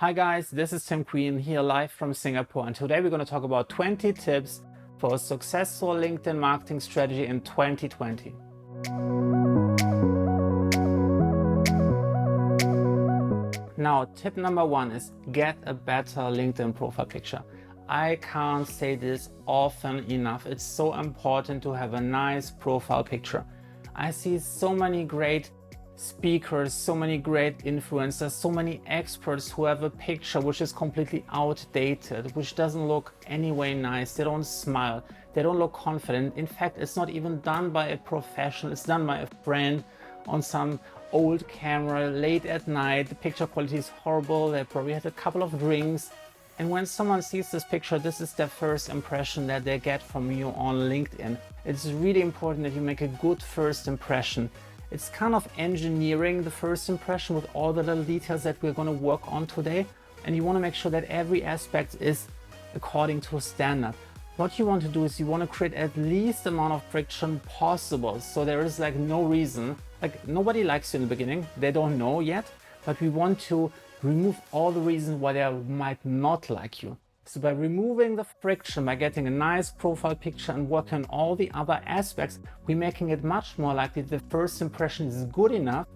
Hi guys, this is Tim Queen here live from Singapore, and today we're going to talk about 20 tips for a successful LinkedIn marketing strategy in 2020. Now, tip number one is get a better LinkedIn profile picture. I can't say this often enough. It's so important to have a nice profile picture. I see so many great speakers, so many great influencers, so many experts who have a picture which is completely outdated, which doesn't look anyway nice. They don't smile, they don't look confident. In fact, it's not even done by a professional, it's done by a friend on some old camera late at night. The picture quality is horrible, they probably had a couple of drinks. And when someone sees this picture, this is their first impression that they get from you on LinkedIn. It's really important that you make a good first impression. It's kind of engineering the first impression with all the little details that we're going to work on today. And you want to make sure that every aspect is according to a standard. What you want to do is you want to create at least the amount of friction possible. So there is like no reason, like nobody likes you in the beginning. They don't know yet, but we want to remove all the reasons why they might not like you. So by removing the friction, by getting a nice profile picture and working on all the other aspects, we're making it much more likely the first impression is good enough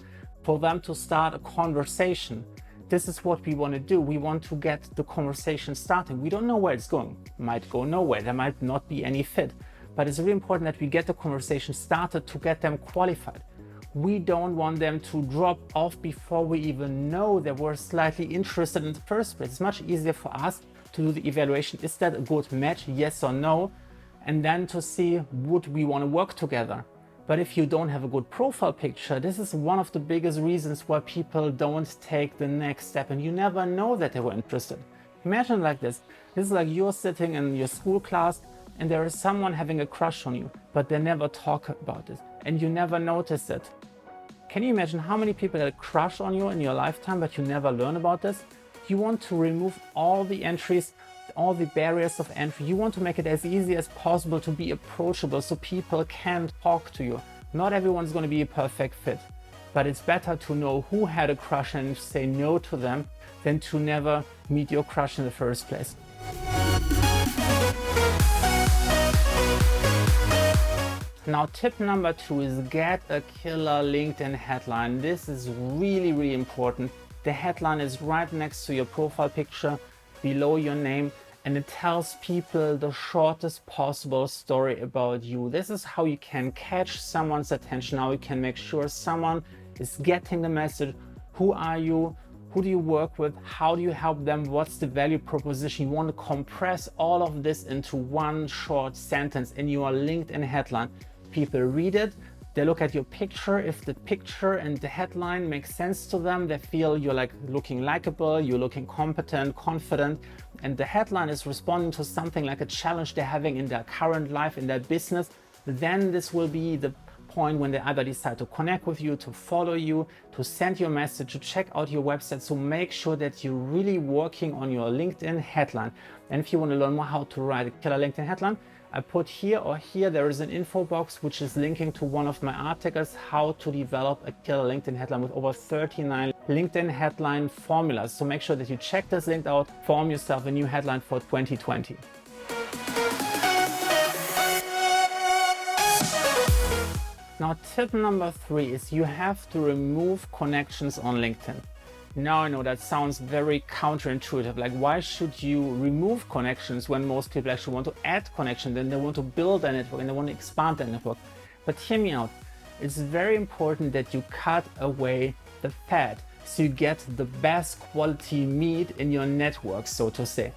for them to start a conversation. This is what we want to do. We want to get the conversation starting. We don't know where it's going. It might go nowhere. There might not be any fit. But it's really important that we get the conversation started to get them qualified. We don't want them to drop off before we even know they were slightly interested in the first place. It's much easier for us to do the evaluation. Is that a good match? Yes or no? And then to see, would we want to work together? But if you don't have a good profile picture, this is one of the biggest reasons why people don't take the next step, and you never know that they were interested. Imagine like this. This is like you're sitting in your school class and there is someone having a crush on you, but they never talk about it and you never notice it. Can you imagine how many people had a crush on you in your lifetime, but you never learn about this? You want to remove all the entries, all the barriers of entry. You want to make it as easy as possible to be approachable so people can talk to you. Not everyone's going to be a perfect fit, but it's better to know who had a crush and say no to them than to never meet your crush in the first place. Now, tip number two is get a killer LinkedIn headline. This is really important. The headline is right next to your profile picture, below your name, and it tells people the shortest possible story about you. This is how you can catch someone's attention, how you can make sure someone is getting the message. Who are you? Who do you work with? How do you help them? What's the value proposition? You want to compress all of this into one short sentence in your LinkedIn headline. People read it, they look at your picture. If the picture and the headline makes sense to them, they feel you're like looking likable, you're looking competent, confident, and the headline is responding to something like a challenge they're having in their current life, in their business, then this will be the point when they either decide to connect with you, to follow you, to send you a message, to check out your website. So make sure that you're really working on your LinkedIn headline. And if you want to learn more how to write a killer LinkedIn headline, I put here or here, there is an info box which is linking to one of my articles, how to develop a killer LinkedIn headline with over 39 LinkedIn headline formulas. So make sure that you check this link out, form yourself a new headline for 2020. Now, tip number three is you have to remove connections on LinkedIn. Now I know that sounds very counterintuitive. Like, why should you remove connections when most people actually want to add connections, then they want to build a network and they want to expand their network? But hear me out. It's very important that you cut away the fat so you get the best quality meat in your network, so to say.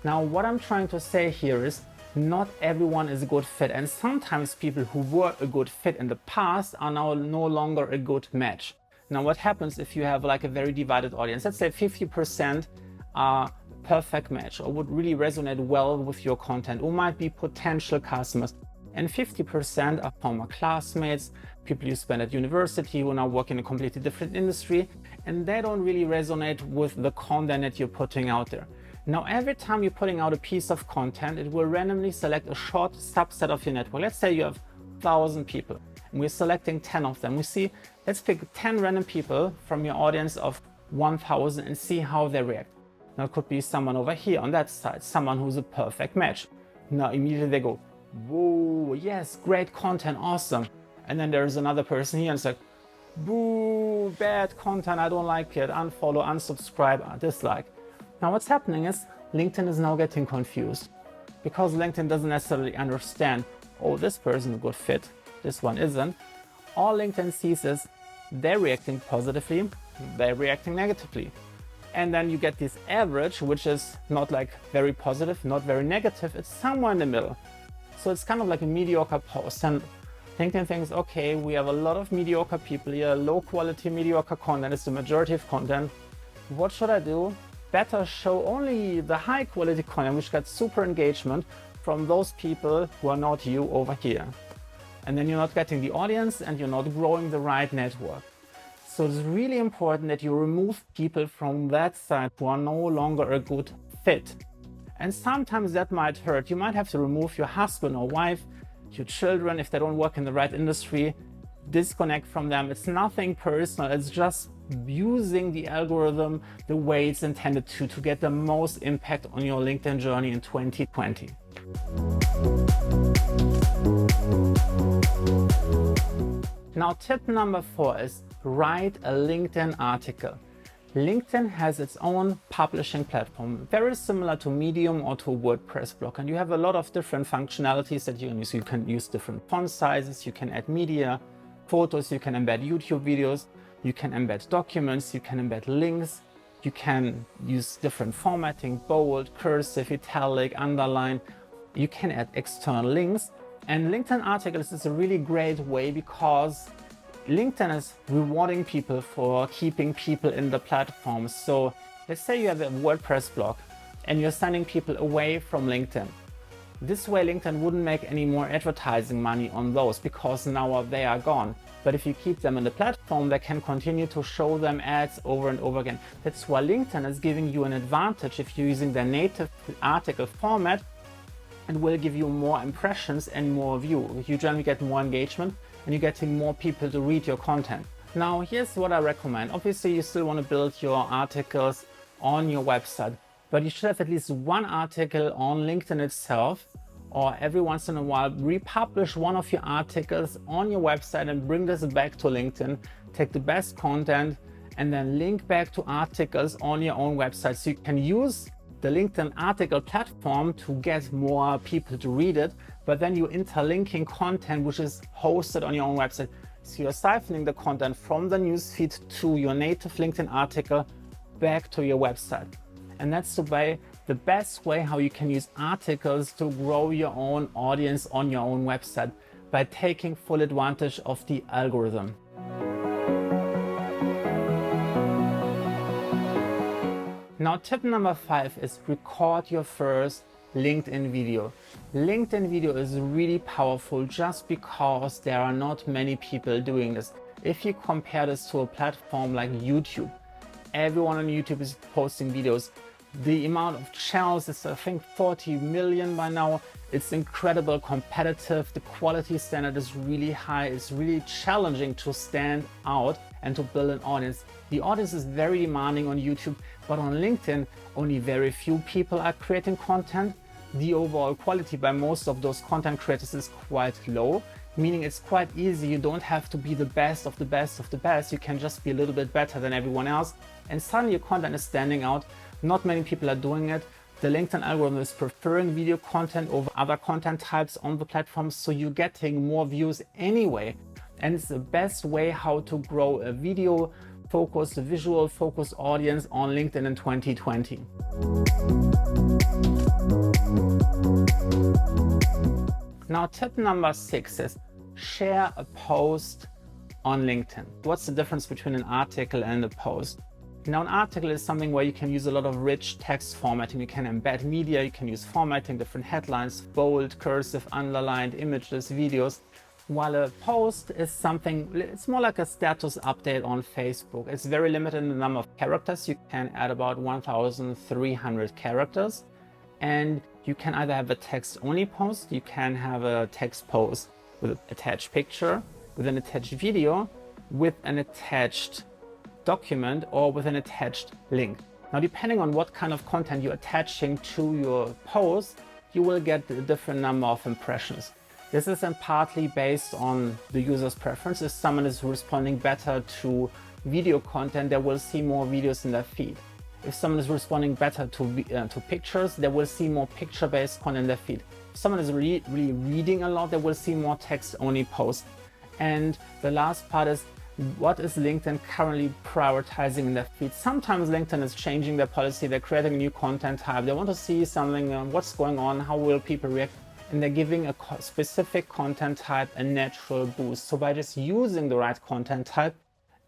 Now, what I'm trying to say here is not everyone is a good fit, and sometimes people who were a good fit in the past are now no longer a good match. Now, what happens if you have like a very divided audience? Let's say 50% are perfect match or would really resonate well with your content or might be potential customers. And 50% are former classmates, people you spent at university who now work in a completely different industry, and they don't really resonate with the content that you're putting out there. Now, every time you're putting out a piece of content, it will randomly select a short subset of your network. Let's say you have 1,000 people. And we're selecting 10 of them. We see, let's pick 10 random people from your audience of 1,000 and see how they react. Now it could be someone over here on that side, someone who's a perfect match. Now immediately they go, whoa, yes, great content, awesome. And then there's another person here and it's like, boo, bad content, I don't like it, unfollow, unsubscribe, dislike. Now what's happening is LinkedIn is now getting confused because LinkedIn doesn't necessarily understand, oh, this person is a good fit, this one isn't. All LinkedIn sees is they're reacting positively, they're reacting negatively. And then you get this average, which is not like very positive, not very negative, it's somewhere in the middle. So it's kind of like a mediocre post. And LinkedIn thinks, okay, we have a lot of mediocre people here, low quality mediocre content is the majority of content. What should I do? Better show only the high quality content, which gets super engagement from those people who are not you over here. And then you're not getting the audience and you're not growing the right network. So it's really important that you remove people from that side who are no longer a good fit. And sometimes that might hurt. You might have to remove your husband or wife, your children, if they don't work in the right industry, disconnect from them. It's nothing personal. It's just using the algorithm the way it's intended to get the most impact on your LinkedIn journey in 2020. Now, tip number 4 is write a LinkedIn article. LinkedIn has its own publishing platform, very similar to Medium or to WordPress blog. And you have a lot of different functionalities that you can use. You can use different font sizes, you can add media, photos, you can embed YouTube videos, you can embed documents, you can embed links, you can use different formatting, bold, cursive, italic, underline. You can add external links. And LinkedIn articles is a really great way because LinkedIn is rewarding people for keeping people in the platform. So let's say you have a WordPress blog and you're sending people away from LinkedIn. This way LinkedIn wouldn't make any more advertising money on those because now they are gone. But if you keep them in the platform, they can continue to show them ads over and over again. That's why LinkedIn is giving you an advantage if you're using their native article format. It will give you more impressions and more view. You generally get more engagement and you're getting more people to read your content. Now, here's what I recommend. Obviously, you still want to build your articles on your website, but you should have at least one article on LinkedIn itself, or every once in a while, republish one of your articles on your website and bring this back to LinkedIn. Take the best content and then link back to articles on your own website so you can use the LinkedIn article platform to get more people to read it, but then you're interlinking content which is hosted on your own website. So you're siphoning the content from the newsfeed to your native LinkedIn article back to your website. And that's the best way how you can use articles to grow your own audience on your own website, by taking full advantage of the algorithm. Now, tip number 5 is record your first LinkedIn video. LinkedIn video is really powerful just because there are not many people doing this. If you compare this to a platform like YouTube, everyone on YouTube is posting videos. The amount of channels is, I think, 40 million by now. It's incredible, competitive. The quality standard is really high. It's really challenging to stand out and to build an audience. The audience is very demanding on YouTube, but on LinkedIn, only very few people are creating content. The overall quality by most of those content creators is quite low, meaning it's quite easy. You don't have to be the best of the best of the best. You can just be a little bit better than everyone else. And suddenly your content is standing out. Not many people are doing it. The LinkedIn algorithm is preferring video content over other content types on the platform, so you're getting more views anyway. And it's the best way how to grow a video focused, visual focused audience on LinkedIn in 2020. Now, tip number 6 is share a post on LinkedIn. What's the difference between an article and a post? Now, an article is something where you can use a lot of rich text formatting. You can embed media, you can use formatting, different headlines, bold, cursive, underlined, images, videos. While a post is something, it's more like a status update on Facebook. It's very limited in the number of characters. You can add about 1,300 characters. And you can either have a text-only post, you can have a text post with an attached picture, with an attached video, with an attached document, or with an attached link. Now, depending on what kind of content you're attaching to your post, you will get a different number of impressions. This is partly based on the user's preference. If someone is responding better to video content, they will see more videos in their feed. If someone is responding better to pictures, they will see more picture-based content in their feed. If someone is really reading a lot, they will see more text-only posts. And the last part is, what is LinkedIn currently prioritizing in their feed? Sometimes LinkedIn is changing their policy, they're creating a new content type, they want to see something, what's going on, how will people react, and they're giving a specific content type a natural boost. So by just using the right content type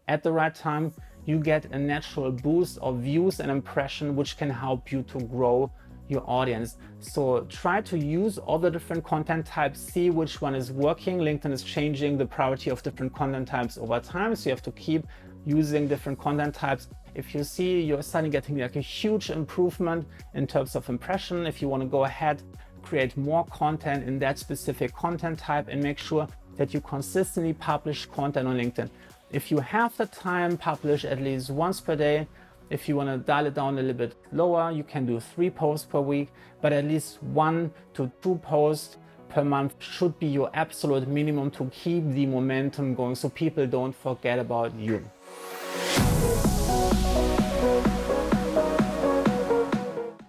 at the right time, you get a natural boost of views and impression, which can help you to grow your audience. So try to use all the different content types, see which one is working. LinkedIn is changing the priority of different content types over time, so you have to keep using different content types. If you see you're suddenly getting like a huge improvement in terms of impression, if you want to go ahead, create more content in that specific content type and make sure that you consistently publish content on LinkedIn. If you have the time, publish at least once per day. If you want to dial it down a little bit lower, you can do 3 posts per week, but at least 1 to 2 posts per month should be your absolute minimum to keep the momentum going so people don't forget about you.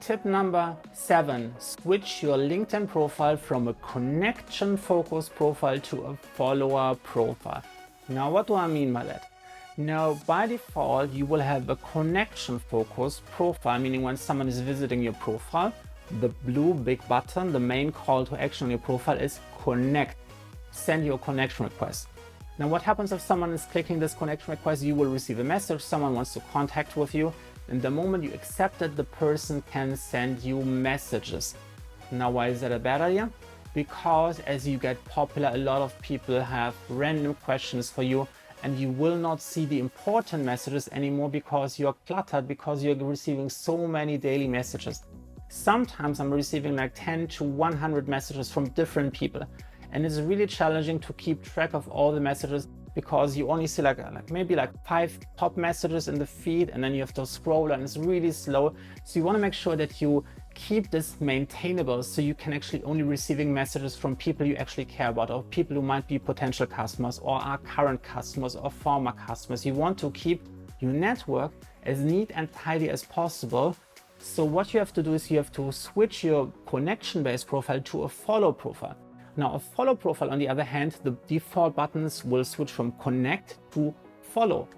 Tip number 7, switch your LinkedIn profile from a connection-focused profile to a follower profile. Now, what do I mean by that? Now, by default, you will have a connection-focused profile, meaning when someone is visiting your profile, the blue big button, the main call to action on your profile is connect. Send your connection request. Now, what happens if someone is clicking this connection request? You will receive a message, someone wants to contact with you, and the moment you accept it, the person can send you messages. Now, why is that a bad idea? Because as you get popular, a lot of people have random questions for you, and you will not see the important messages anymore because you're cluttered, because you're receiving so many daily messages. Sometimes I'm receiving like 10 to 100 messages from different people, and it's really challenging to keep track of all the messages because you only see maybe 5 top messages in the feed, and then you have to scroll and it's really slow. So you want to make sure that you keep this maintainable so you can actually only receiving messages from people you actually care about, or people who might be potential customers or are current customers or former customers. You want to keep your network as neat and tidy as possible. So what you have to do is you have to switch your connection-based profile to a follow profile. Now, a follow profile, on the other hand, the default buttons will switch from connect to follow.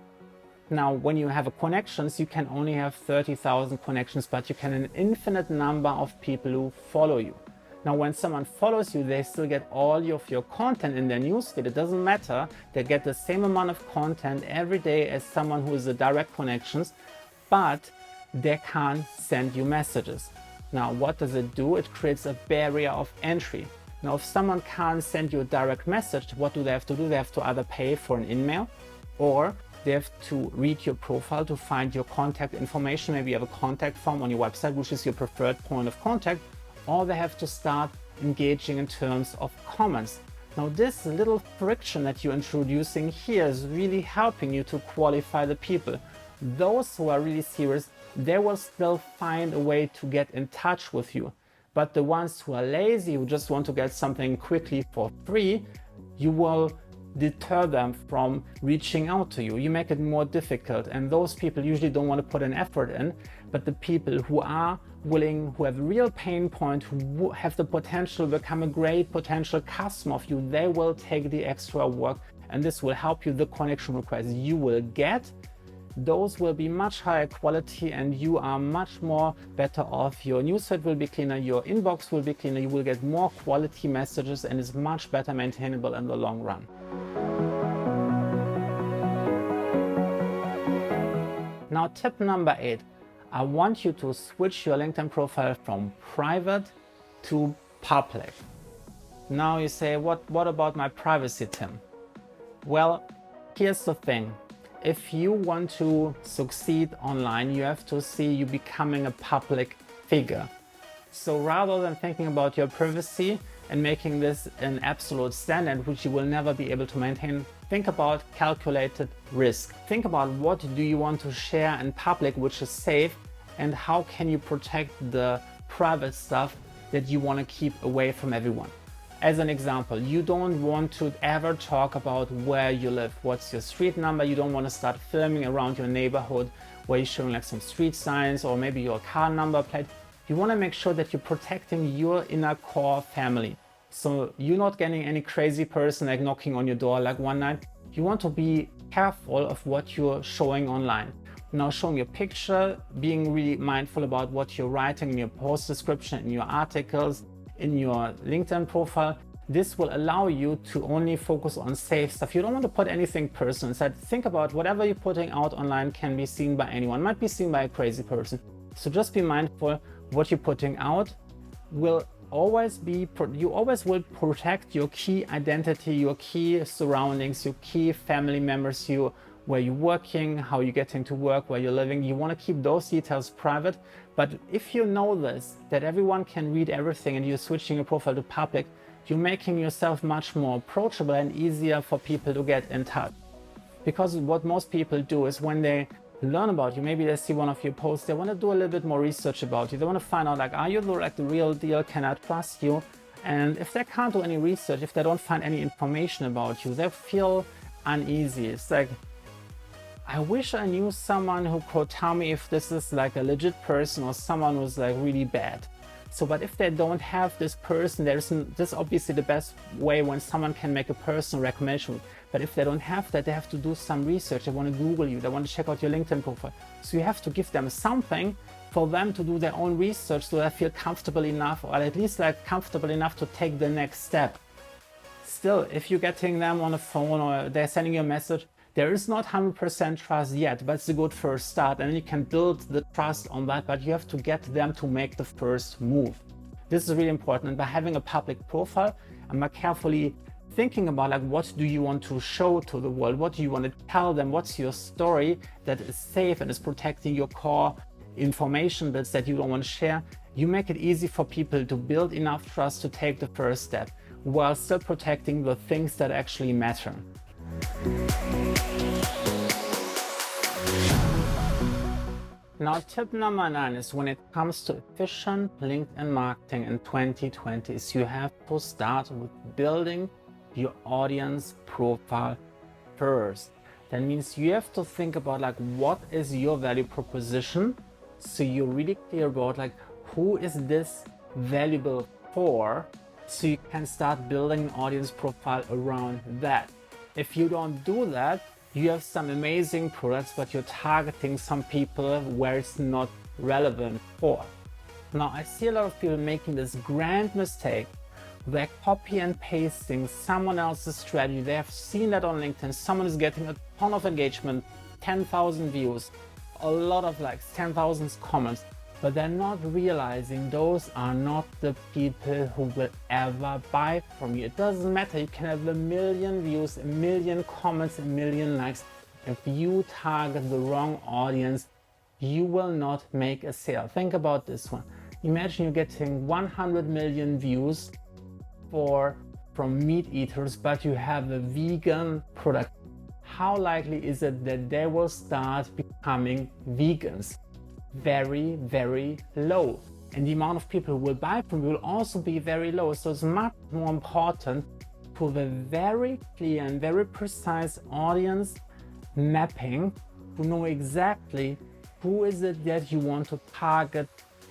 Now, when you have connections, you can only have 30,000 connections, but you can an infinite number of people who follow you. Now, when someone follows you, they still get all of your content in their newsfeed. It doesn't matter. They get the same amount of content every day as someone who is a direct connections, but they can't send you messages. Now, what does it do? It creates a barrier of entry. Now, if someone can't send you a direct message, what do they have to do? They have to either pay for an email, or they have to read your profile to find your contact information. Maybe you have a contact form on your website, which is your preferred point of contact, or they have to start engaging in terms of comments. Now, this little friction that you're introducing here is really helping you to qualify the people. Those who are really serious, they will still find a way to get in touch with you. But the ones who are lazy, who just want to get something quickly for free, you will deter them from reaching out to you. You make it more difficult, and those people usually don't want to put an effort in. But the people who are willing, who have a real pain point, who have the potential to become a great potential customer of you, they will take the extra work, and this will help you. The connection requests you will get, those will be much higher quality, and you are much more better off. Your newsfeed will be cleaner, your inbox will be cleaner, you will get more quality messages, and it's much better maintainable in the long run. Now, tip number 8, I want you to switch your LinkedIn profile from private to public. Now you say, what about my privacy, Tim? Well, here's the thing. If you want to succeed online, you have to see you becoming a public figure. So rather than thinking about your privacy and making this an absolute standard, which you will never be able to maintain, think about calculated risk. Think about what do you want to share in public, which is safe, and how can you protect the private stuff that you want to keep away from everyone. As an example, you don't want to ever talk about where you live, what's your street number. You don't want to start filming around your neighborhood where you're showing like some street signs or maybe your car number plate. You want to make sure that you're protecting your inner core family. So you're not getting any crazy person like knocking on your door like one night. You want to be careful of what you're showing online. Now, showing your picture, being really mindful about what you're writing in your post description, in your articles, in your LinkedIn profile. This will allow you to only focus on safe stuff. You don't want to put anything personal inside. Think about whatever you're putting out online can be seen by anyone, might be seen by a crazy person. So just be mindful what you're putting out will always be, you always will protect your key identity, your key surroundings, your key family members, where you're working, how you're getting to work, where you're living. You want to keep those details private. But if you know this, that everyone can read everything and you're switching your profile to public, you're making yourself much more approachable and easier for people to get in touch. Because what most people do is when they learn about you, maybe they see one of your posts, they want to do a little bit more research about you. They want to find out like, are you like the real deal? Can I trust you? And if they can't do any research, if they don't find any information about you, they feel uneasy. It's like, I wish I knew someone who could tell me if this is like a legit person or someone who's like really bad. So, but if they don't have this person, this is obviously the best way when someone can make a personal recommendation. But if they don't have that, they have to do some research. They want to Google you. They want to check out your LinkedIn profile. So you have to give them something for them to do their own research so they feel comfortable enough, or at least like comfortable enough to take the next step. Still, if you're getting them on the phone or they're sending you a message, there is not 100% trust yet, but it's a good first start, and you can build the trust on that, but you have to get them to make the first move. This is really important, and by having a public profile, I'm carefully thinking about like, what do you want to show to the world? What do you want to tell them? What's your story that is safe and is protecting your core information bits that you don't want to share? You make it easy for people to build enough trust to take the first step while still protecting the things that actually matter. Now, tip number 9 is when it comes to efficient LinkedIn marketing in 2020 is you have to start with building your audience profile first. That means you have to think about like, what is your value proposition? So you're really clear about like, who is this valuable for? So you can start building an audience profile around that. If you don't do that, you have some amazing products, but you're targeting some people where it's not relevant for. Now, I see a lot of people making this grand mistake. They're copy and pasting someone else's strategy. They have seen that on LinkedIn. Someone is getting a ton of engagement, 10,000 views, a lot of likes, 10,000 comments, but they're not realizing those are not the people who will ever buy from you. It doesn't matter. You can have 1 million views, 1 million comments, 1 million likes. If you target the wrong audience, you will not make a sale. Think about this one. Imagine you're getting 100 million views from meat eaters, but you have a vegan product. How likely is it that they will start becoming vegans? Very, very low. And the amount of people who will buy from you will also be very low. So it's much more important to have a very clear and very precise audience mapping to know exactly who is it that you want to target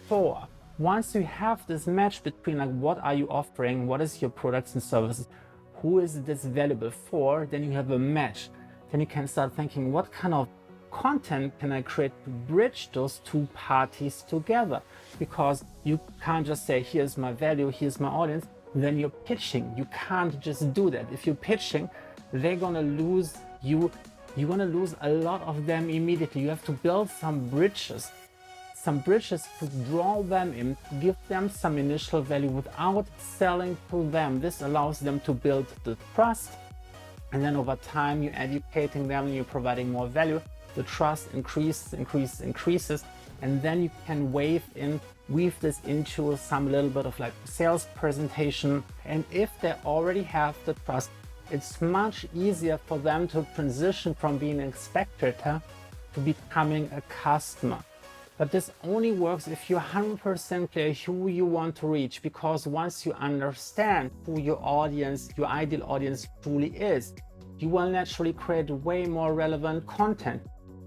for. Once you have this match between like, what are you offering, what is your products and services, who is this valuable for, then you have a match. Then you can start thinking, what kind of content can I create to bridge those two parties together? Because you can't just say, here's my value, here's my audience, then you're pitching. You can't just do that. If you're pitching, they're gonna lose you. You're gonna lose a lot of them immediately. You have to build some bridges to draw them in, give them some initial value without selling to them. This allows them to build the trust, and then over time you're educating them and you're providing more value. The trust increases, and then you can weave this into some little bit of like sales presentation. And if they already have the trust, it's much easier for them to transition from being a spectator to becoming a customer. But this only works if you're 100% clear who you want to reach, because once you understand who your audience, your ideal audience truly is, you will naturally create way more relevant content.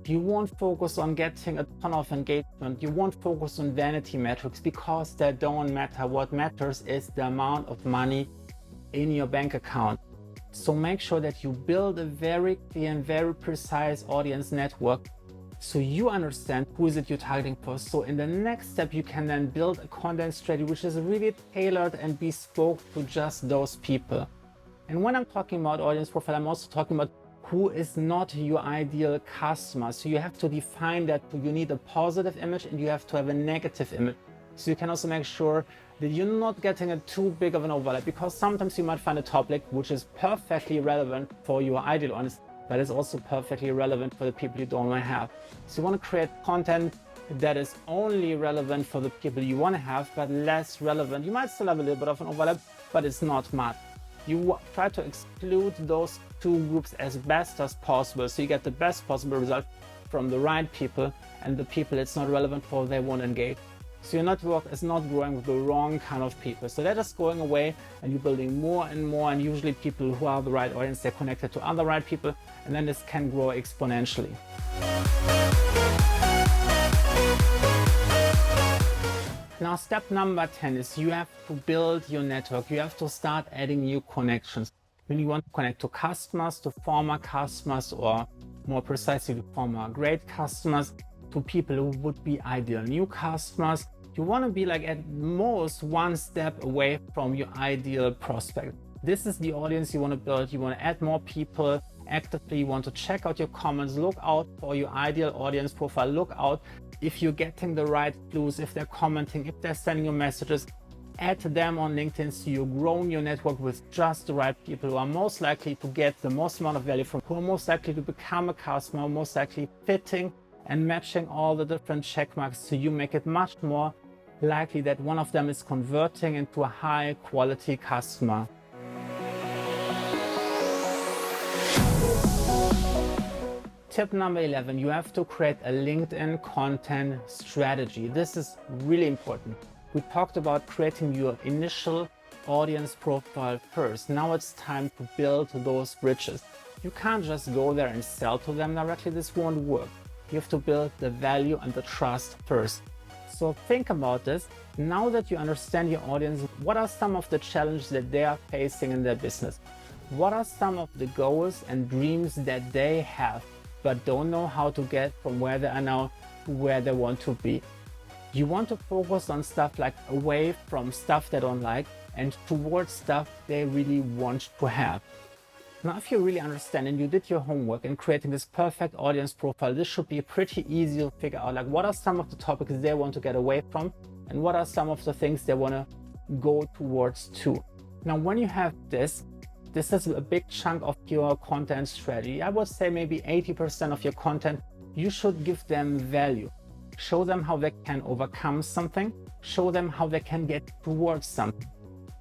You won't focus on getting a ton of engagement. You won't focus on vanity metrics, because they don't matter. What matters is the amount of money in your bank account. So make sure that you build a very clear and very precise audience network, so you understand who is it you're targeting for. So in the next step, you can then build a content strategy which is really tailored and bespoke to just those people. And when I'm talking about audience profile, I'm also talking about who is not your ideal customer. So you have to define that you need a positive image and you have to have a negative image. So you can also make sure that you're not getting a too big of an overlap, because sometimes you might find a topic which is perfectly relevant for your ideal audience, but it's also perfectly relevant for the people you don't want to have. So you want to create content that is only relevant for the people you want to have, but less relevant. You might still have a little bit of an overlap, but it's not much. You try to exclude those two groups as best as possible, so you get the best possible result from the right people, and the people it's not relevant for, they won't engage. So your network is not growing with the wrong kind of people. So they're just going away, and you're building more and more, and usually people who are the right audience, they're connected to other right people, and then this can grow exponentially. Now, step number 10 is you have to build your network. You have to start adding new connections. When you want to connect to customers, to former customers, or more precisely to former great customers, to people who would be ideal new customers, you want to be like at most one step away from your ideal prospect. This is the audience you want to build. You want to add more people actively. You want to check out your comments, look out for your ideal audience profile, look out if you're getting the right clues, if they're commenting, if they're sending you messages. Add them on LinkedIn, so you're growing your network with just the right people who are most likely to get the most amount of value from, who are most likely to become a customer, most likely fitting and matching all the different check marks, so you make it much more likely that one of them is converting into a high quality customer. Tip number 11, you have to create a LinkedIn content strategy. This is really important. We talked about creating your initial audience profile first. Now it's time to build those bridges. You can't just go there and sell to them directly. This won't work. You have to build the value and the trust first. So think about this. Now that you understand your audience, what are some of the challenges that they are facing in their business? What are some of the goals and dreams that they have, but don't know how to get from where they are now to where they want to be? You want to focus on stuff like away from stuff they don't like and towards stuff they really want to have. Now, if you really understand and you did your homework in creating this perfect audience profile, this should be pretty easy to figure out, like, what are some of the topics they want to get away from and what are some of the things they want to go towards too. Now, when you have this is a big chunk of your content strategy. I would say maybe 80% of your content, you should give them value. Show them how they can overcome something. Show them how they can get towards something.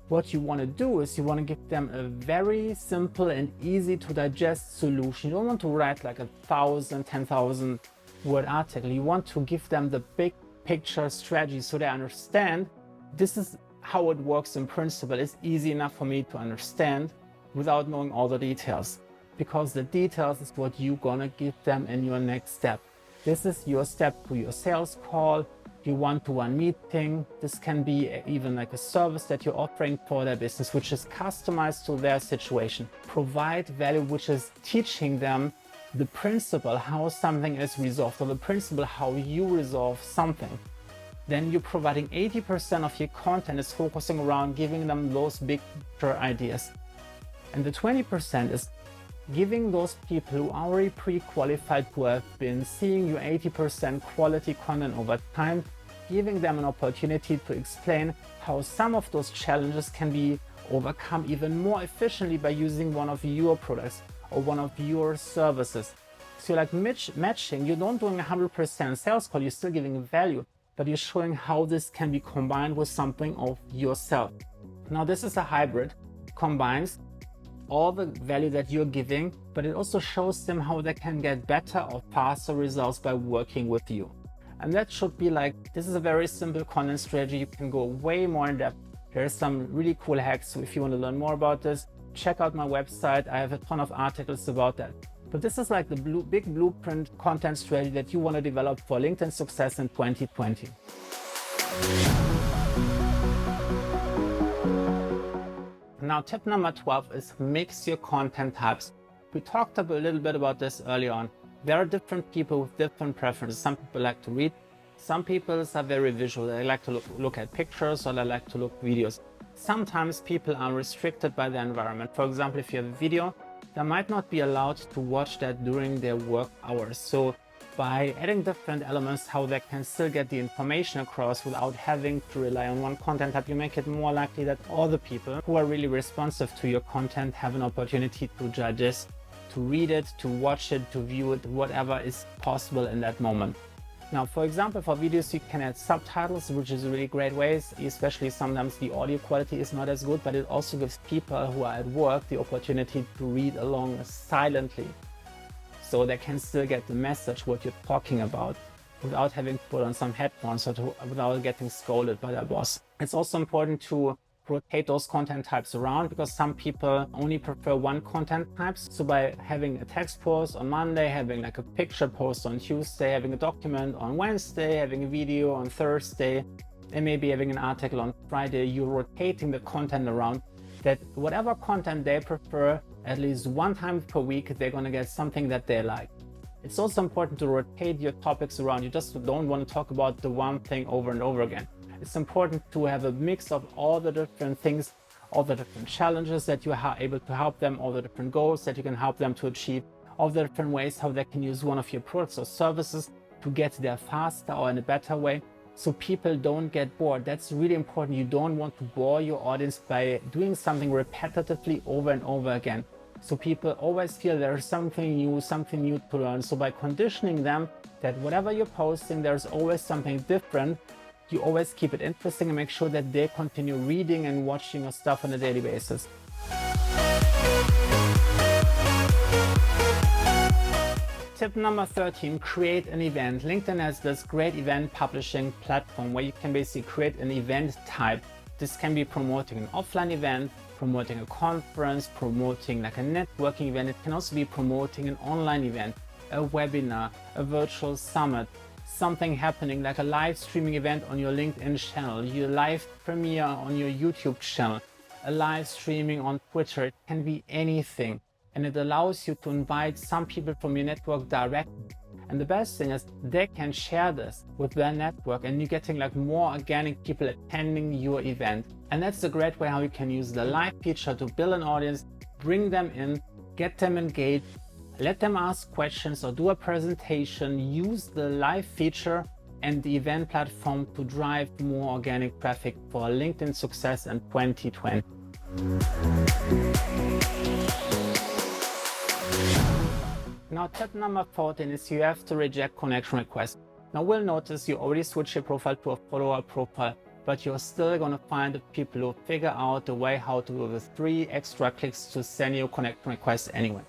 What you want to do is you want to give them a very simple and easy to digest solution. You don't want to write like 1,000, 10,000 word article. You want to give them the big picture strategy so they understand this is how it works in principle. It's easy enough for me to understand without knowing all the details, because the details is what you're gonna give them in your next step. This is your step to your sales call, your one-to-one meeting. This can be even like a service that you're offering for their business, which is customized to their situation. Provide value, which is teaching them the principle how something is resolved, or the principle how you resolve something. Then you're providing 80% of your content is focusing around giving them those big picture ideas. And the 20% is giving those people who are already pre-qualified, who have been seeing your 80% quality content over time, giving them an opportunity to explain how some of those challenges can be overcome even more efficiently by using one of your products or one of your services. So you're like matching, you're not doing 100% sales call, you're still giving value, but you're showing how this can be combined with something of yourself. Now, this is a hybrid, combines all the value that you're giving, but it also shows them how they can get better or faster results by working with you. And that should be like, this is a very simple content strategy. You can go way more in depth. There's some really cool hacks. So if you want to learn more about this, check out my website. I have a ton of articles about that. But this is like the big blueprint content strategy that you want to develop for LinkedIn success in 2020. Now, tip number 12 is mix your content types. We talked a little bit about this earlier on. There are different people with different preferences. Some people like to read. Some people are very visual. They like to look at pictures, or they like to look at videos. Sometimes people are restricted by the environment. For example, if you have a video, they might not be allowed to watch that during their work hours. So by adding different elements, how they can still get the information across without having to rely on one content type, you make it more likely that all the people who are really responsive to your content have an opportunity to digest, to read it, to watch it, to view it, whatever is possible in that moment. Now, for example, for videos, you can add subtitles, which is a really great way, especially sometimes the audio quality is not as good, but it also gives people who are at work the opportunity to read along silently. So they can still get the message, what you're talking about, without having to put on some headphones or without getting scolded by their boss. It's also important to rotate those content types around, because some people only prefer one content type. So by having a text post on Monday, having like a picture post on Tuesday, having a document on Wednesday, having a video on Thursday, and maybe having an article on Friday, you're rotating the content around, that whatever content they prefer, at least one time per week, they're going to get something that they like. It's also important to rotate your topics around. You just don't want to talk about the one thing over and over again. It's important to have a mix of all the different things, all the different challenges that you are able to help them, all the different goals that you can help them to achieve, all the different ways how they can use one of your products or services to get there faster or in a better way, so people don't get bored. That's really important. You don't want to bore your audience by doing something repetitively over and over again. So people always feel there's something new to learn. So by conditioning them that whatever you're posting, there's always something different, you always keep it interesting and make sure that they continue reading and watching your stuff on a daily basis. Tip number 13, create an event. LinkedIn has this great event publishing platform where you can basically create an event type. This can be promoting an offline event, promoting a conference, promoting like a networking event. It can also be promoting an online event, a webinar, a virtual summit, something happening like a live streaming event on your LinkedIn channel, your live premiere on your YouTube channel, a live streaming on Twitter. It can be anything. And it allows you to invite some people from your network directly. And the best thing is they can share this with their network, and you're getting like more organic people attending your event. And that's a great way how you can use the live feature to build an audience, bring them in, get them engaged, let them ask questions or do a presentation, use the live feature and the event platform to drive more organic traffic for LinkedIn success in 2020. Now, tip number 14 is you have to reject connection requests. Now, we'll notice you already switched your profile to a follower profile, but you're still going to find the people who figure out the way how to do the 3 extra clicks to send you a connection request anyway.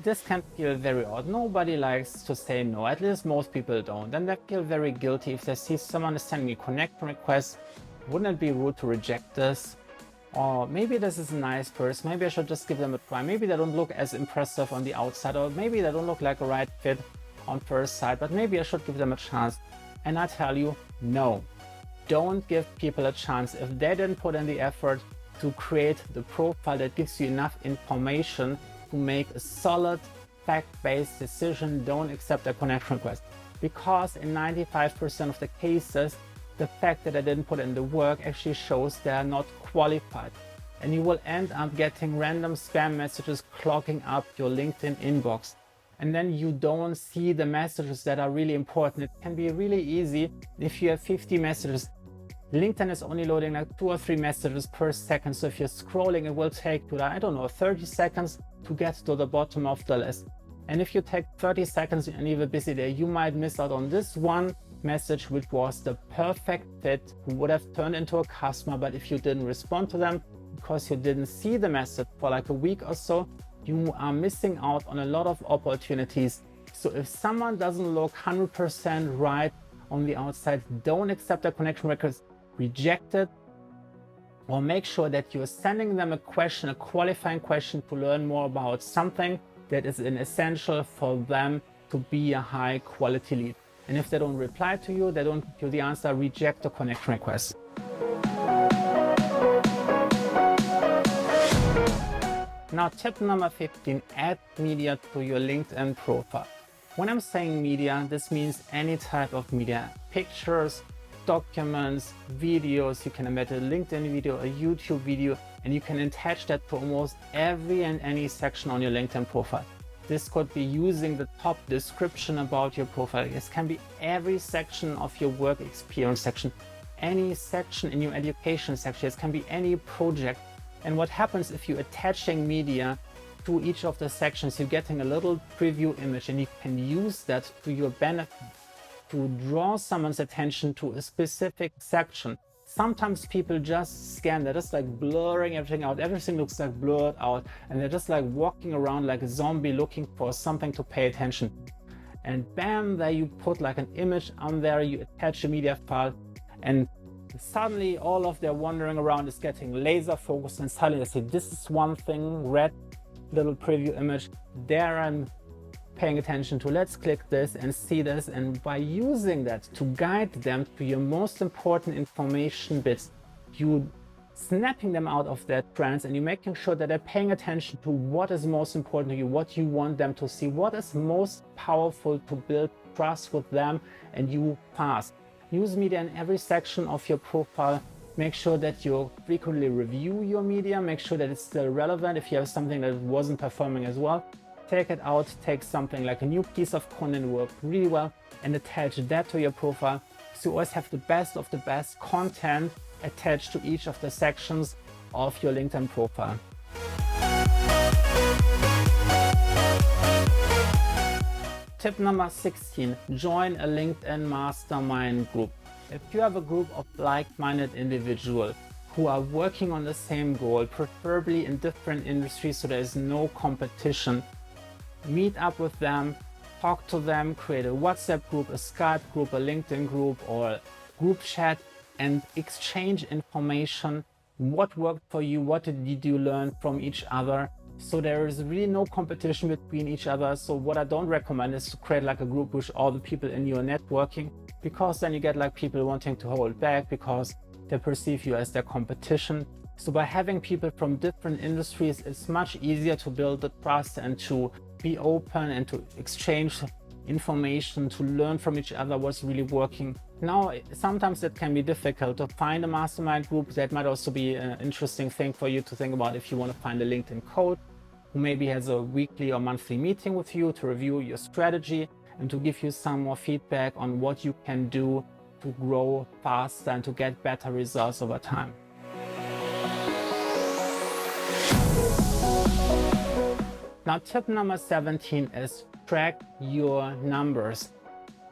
This can feel very odd. Nobody likes to say no, at least most people don't. And they feel very guilty if they see someone is sending a connection request. Wouldn't it be rude to reject this? Or maybe this is a nice person, maybe I should just give them a try. Maybe they don't look as impressive on the outside, or maybe they don't look like a right fit on first sight, but maybe I should give them a chance. And I tell you, no, don't give people a chance. If they didn't put in the effort to create the profile that gives you enough information to make a solid, fact-based decision, don't accept a connection request. Because in 95% of the cases, the fact that I didn't put in the work actually shows they are not qualified. And you will end up getting random spam messages clogging up your LinkedIn inbox. And then you don't see the messages that are really important. It can be really easy if you have 50 messages. LinkedIn is only loading like 2 or 3 messages per second. So if you're scrolling, it will take you, I don't know, 30 seconds to get to the bottom of the list. And if you take 30 seconds and you have a busy day, you might miss out on this one message, which was the perfect fit, who would have turned into a customer. But if you didn't respond to them because you didn't see the message for like a week or so, you are missing out on a lot of opportunities. So if someone doesn't look 100% right on the outside. Don't accept their connection request, reject it, or make sure that you're sending them a question, a qualifying question to learn more about something that is an essential for them to be a high quality lead. And if they don't reply to you, they don't give you the answer, reject the connection request. Now, tip number 15, add media to your LinkedIn profile. When I'm saying media, this means any type of media, pictures, documents, videos. You can embed a LinkedIn video, a YouTube video, and you can attach that to almost every and any section on your LinkedIn profile. This could be using the top description about your profile. This can be every section of your work experience section, any section in your education section. This can be any project. And what happens if you're attaching media to each of the sections, you're getting a little preview image, and you can use that to your benefit to draw someone's attention to a specific section. Sometimes people just scan, they're just like blurring everything out. Everything looks like blurred out, and they're just like walking around like a zombie looking for something to pay attention. And bam, there you put like an image on there, you attach a media file, and suddenly all of their wandering around is getting laser focused, and suddenly they say, this is one thing, red little preview image, there I'm paying attention to, let's click this and see this. And by using that to guide them to your most important information bits, you snapping them out of their trance, and you're making sure that they're paying attention to what is most important to you, what you want them to see, what is most powerful to build trust with them and you fast. Use media in every section of your profile. Make sure that you frequently review your media. Make sure that it's still relevant. If you have something that wasn't performing as well, take it out, take something like a new piece of content worked really well and attach that to your profile. So you always have the best of the best content attached to each of the sections of your LinkedIn profile. Tip number 16, join a LinkedIn mastermind group. If you have a group of like-minded individuals who are working on the same goal, preferably in different industries so there is no competition, meet up with them, talk to them, create a WhatsApp group, a Skype group, a LinkedIn group, or a group chat, and exchange information. What worked for you? What did you learn from each other? So there is really no competition between each other. So what I don't recommend is to create like a group with all the people in your networking, because then you get like people wanting to hold back because they perceive you as their competition. So by having people from different industries, it's much easier to build the trust and to be open and to exchange information, to learn from each other what's really working. Now, sometimes it can be difficult to find a mastermind group. That might also be an interesting thing for you to think about if you want to find a LinkedIn coach who maybe has a weekly or monthly meeting with you to review your strategy and to give you some more feedback on what you can do to grow faster and to get better results over time. Now, tip number 17 is track your numbers.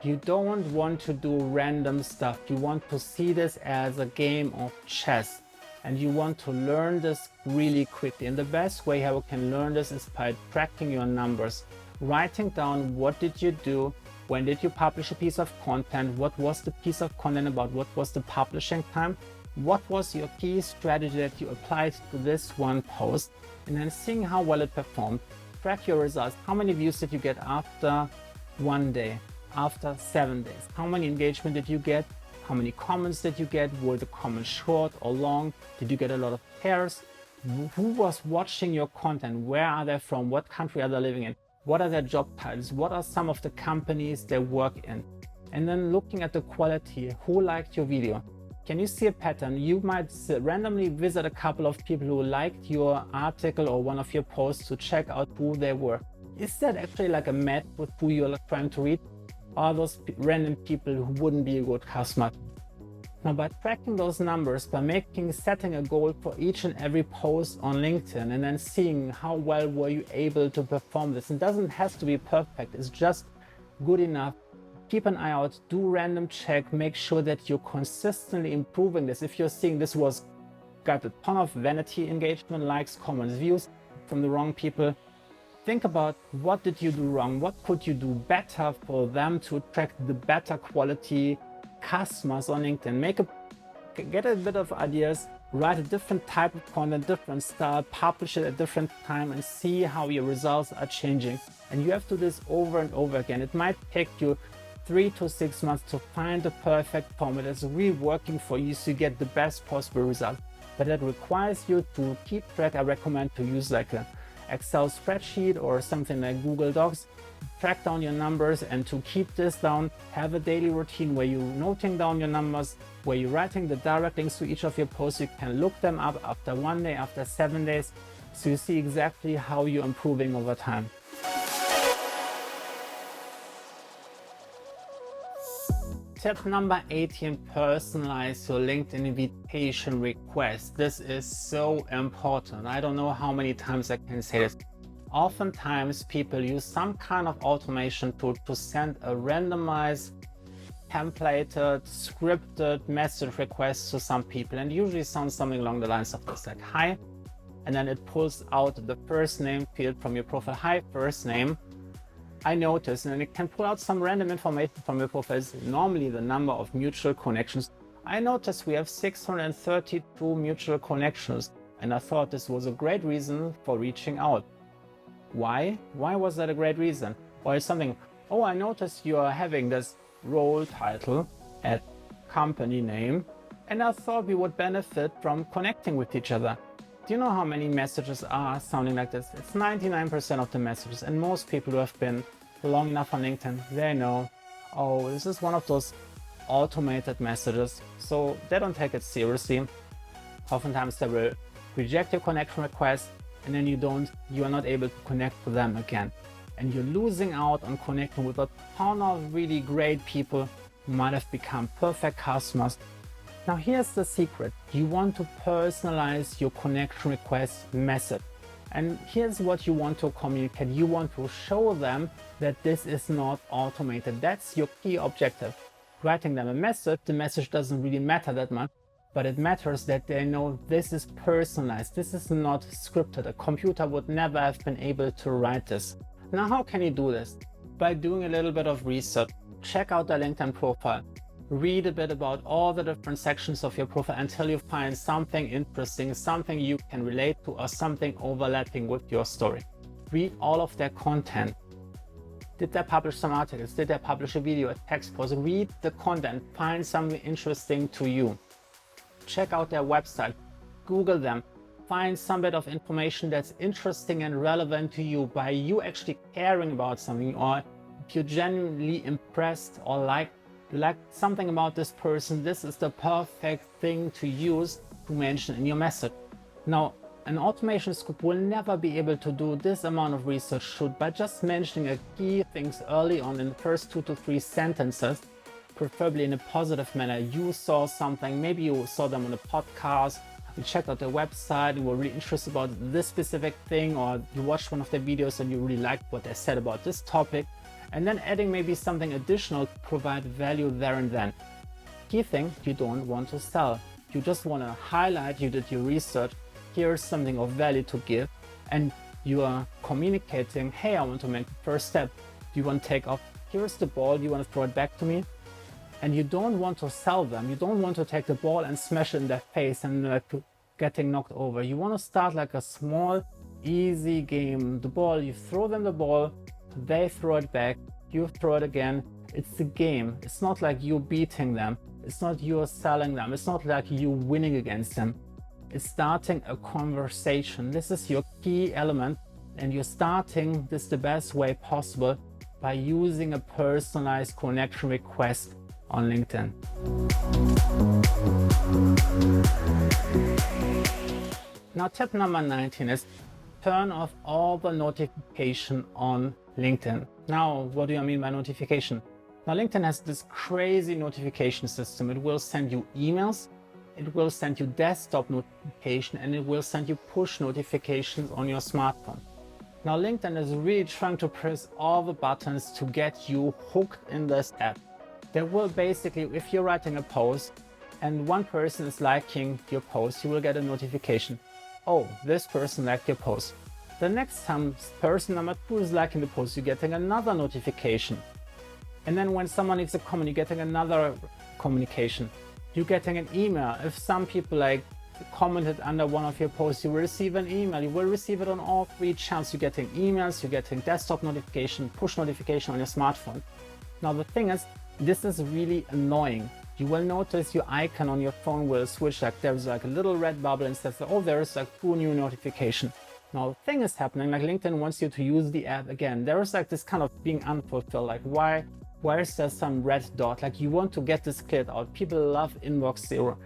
You don't want to do random stuff. You want to see this as a game of chess, and you want to learn this really quickly. And the best way how you can learn this is by tracking your numbers, writing down what did you do, when did you publish a piece of content, what was the piece of content about, what was the publishing time, what was your key strategy that you applied to this one post, and then seeing how well it performed. Track your results. How many views did you get after 1 day, after 7 days? How many engagement did you get? How many comments did you get? Were the comments short or long? Did you get a lot of shares? Who was watching your content? Where are they from? What country are they living in? What are their job titles? What are some of the companies they work in? And then looking at the quality, who liked your video? Can you see a pattern? You might randomly visit a couple of people who liked your article or one of your posts to check out who they were. Is that actually like a match with who you're trying to read? Or are those random people who wouldn't be a good customer? Now, by tracking those numbers, by setting a goal for each and every post on LinkedIn, and then seeing how well were you able to perform this. It doesn't have to be perfect, it's just good enough. Keep an eye out, do random check, make sure that you're consistently improving this. If you're seeing this got a ton of vanity engagement, likes, comments, views from the wrong people, think about what did you do wrong? What could you do better for them to attract the better quality customers on LinkedIn. Get a bit of ideas, write a different type of content, different style, publish it at different time, and see how your results are changing. And you have to do this over and over again. It might take you 3 to 6 months to find the perfect format that's really working for you so you get the best possible result. But that requires you to keep track. I recommend to use like an Excel spreadsheet or something like Google Docs. Track down your numbers, and to keep this down, have a daily routine where you're noting down your numbers, where you're writing the direct links to each of your posts. You can look them up after 1 day, after 7 days, so you see exactly how you're improving over time. Tip number 18, personalize your LinkedIn invitation request. This is so important. I don't know how many times I can say this. Oftentimes people use some kind of automation tool to send a randomized, templated, scripted message request to some people, and usually sounds something along the lines of this, like hi, and then it pulls out the first name field from your profile. Hi, first name, I noticed, and it can pull out some random information from your profile, normally the number of mutual connections. I noticed we have 632 mutual connections, and I thought this was a great reason for reaching out. Why? Why was that a great reason? Or it's something, oh, I noticed you are having this role title at company name, and I thought we would benefit from connecting with each other. Do you know how many messages are sounding like this? It's 99% of the messages, and most people who have been long enough on LinkedIn, they know, oh, this is one of those automated messages, so they don't take it seriously. Oftentimes they will reject your connection request, and then you are not able to connect with them again. And you're losing out on connecting with a ton of really great people who might have become perfect customers. Now here's the secret. You want to personalize your connection request message. And here's what you want to communicate. You want to show them that this is not automated. That's your key objective. Writing them a message, the message doesn't really matter that much, but it matters that they know this is personalized. This is not scripted. A computer would never have been able to write this. Now, how can you do this? By doing a little bit of research. Check out the LinkedIn profile. Read a bit about all the different sections of your profile until you find something interesting, something you can relate to, or something overlapping with your story. Read all of their content. Did they publish some articles? Did they publish a video, a text post? Read the content. Find something interesting to you. Check out their website. Google them. Find some bit of information that's interesting and relevant to you by you actually caring about something, or if you're genuinely impressed or you like something about this person, this is the perfect thing to use to mention in your message. Now, an automation script will never be able to do this amount of research should by just mentioning a key things early on in the first 2 to 3 sentences, preferably in a positive manner. You saw something, maybe you saw them on a podcast, you checked out their website, you were really interested about this specific thing, or you watched one of their videos and you really liked what they said about this topic, and then adding maybe something additional to provide value there and then. Key thing, you don't want to sell. You just want to highlight you did your research, here's something of value to give, and you are communicating, hey, I want to make the first step. Do you want to take off? Here's the ball, do you want to throw it back to me? And you don't want to sell them. You don't want to take the ball and smash it in their face and getting knocked over. You want to start like a small, easy game. The ball, you throw them the ball, they throw it back, you throw it again. It's a game. It's not like you beating them. It's not you selling them. It's not like you winning against them. It's starting a conversation. This is your key element, and you're starting this the best way possible by using a personalized connection request on LinkedIn. Now, tip number 19 is turn off all the notification on LinkedIn. Now, what do I mean by notification? Now, LinkedIn has this crazy notification system. It will send you emails, it will send you desktop notification, and it will send you push notifications on your smartphone. Now, LinkedIn is really trying to press all the buttons to get you hooked in this app. They will basically, if you're writing a post and one person is liking your post, you will get a notification. Oh, this person liked your post. The next time person number 2 is liking the post, you're getting another notification. And then when someone leaves a comment, you're getting another communication. You're getting an email. If some people like commented under one of your posts, you will receive an email. You will receive it on all 3 channels. You're getting emails, you're getting desktop notification, push notification on your smartphone. Now the thing is, this is really annoying. You will notice your icon on your phone will switch, like there's like a little red bubble and says, oh, there is like 2 new notifications. Now the thing is happening, like LinkedIn wants you to use the app again. There is like this kind of being unfulfilled, like why is there some red dot? Like you want to get this cleared out. People love inbox 0.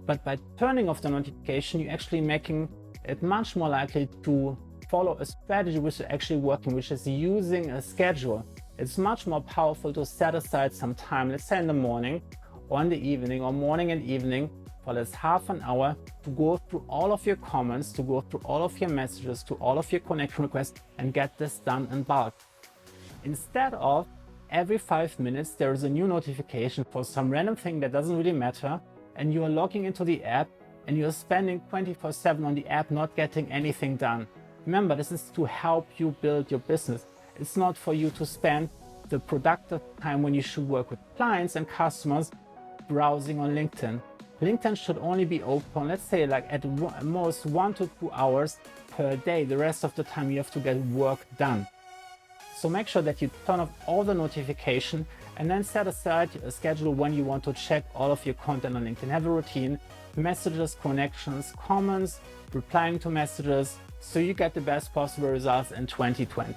But by turning off the notification, you're actually making it much more likely to follow a strategy which is actually working, which is using a schedule. It's much more powerful to set aside some time, let's say in the morning or in the evening, or morning and evening, for this half an hour to go through all of your comments, to go through all of your messages, to all of your connection requests, and get this done in bulk. Instead of every 5 minutes, there is a new notification for some random thing that doesn't really matter, and you are logging into the app and you're spending 24/7 on the app not getting anything done. Remember, this is to help you build your business. It's not for you to spend the productive time when you should work with clients and customers browsing on LinkedIn. LinkedIn should only be open, let's say like at most 1 to 2 hours per day. The rest of the time you have to get work done. So make sure that you turn off all the notification and then set aside a schedule when you want to check all of your content on LinkedIn. Have a routine, messages, connections, comments, replying to messages, so you get the best possible results in 2020.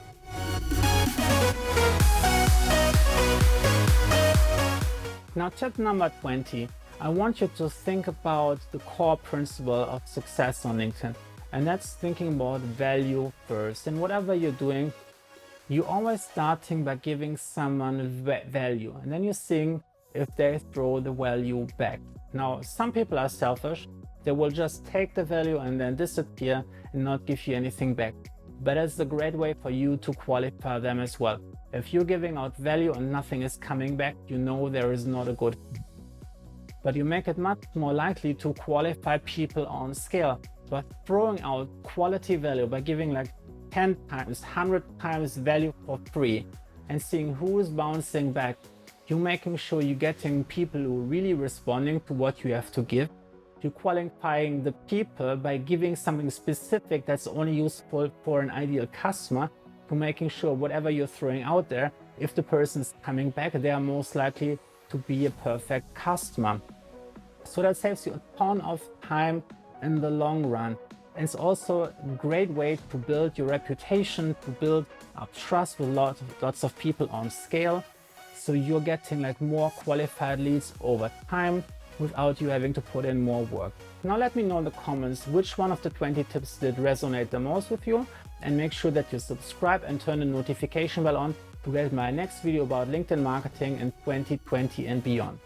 Now, tip number 20, I want you to think about the core principle of success on LinkedIn, and that's thinking about value first. And whatever you're doing, you're always starting by giving someone value, and then you're seeing if they throw the value back. Now, some people are selfish. They will just take the value and then disappear and not give you anything back. But it's a great way for you to qualify them as well. If you're giving out value and nothing is coming back, you know there is not a good. But you make it much more likely to qualify people on scale by throwing out quality value, by giving like 10 times, 100 times value for free and seeing who is bouncing back. You're making sure you're getting people who are really responding to what you have to give. You're qualifying the people by giving something specific that's only useful for an ideal customer, to making sure whatever you're throwing out there, if the person is coming back, they are most likely to be a perfect customer. So that saves you a ton of time in the long run. And it's also a great way to build your reputation, to build up trust with lots of people on scale. So you're getting like more qualified leads over time without you having to put in more work. Now let me know in the comments which one of the 20 tips did resonate the most with you, and make sure that you subscribe and turn the notification bell on to get my next video about LinkedIn marketing in 2020 and beyond.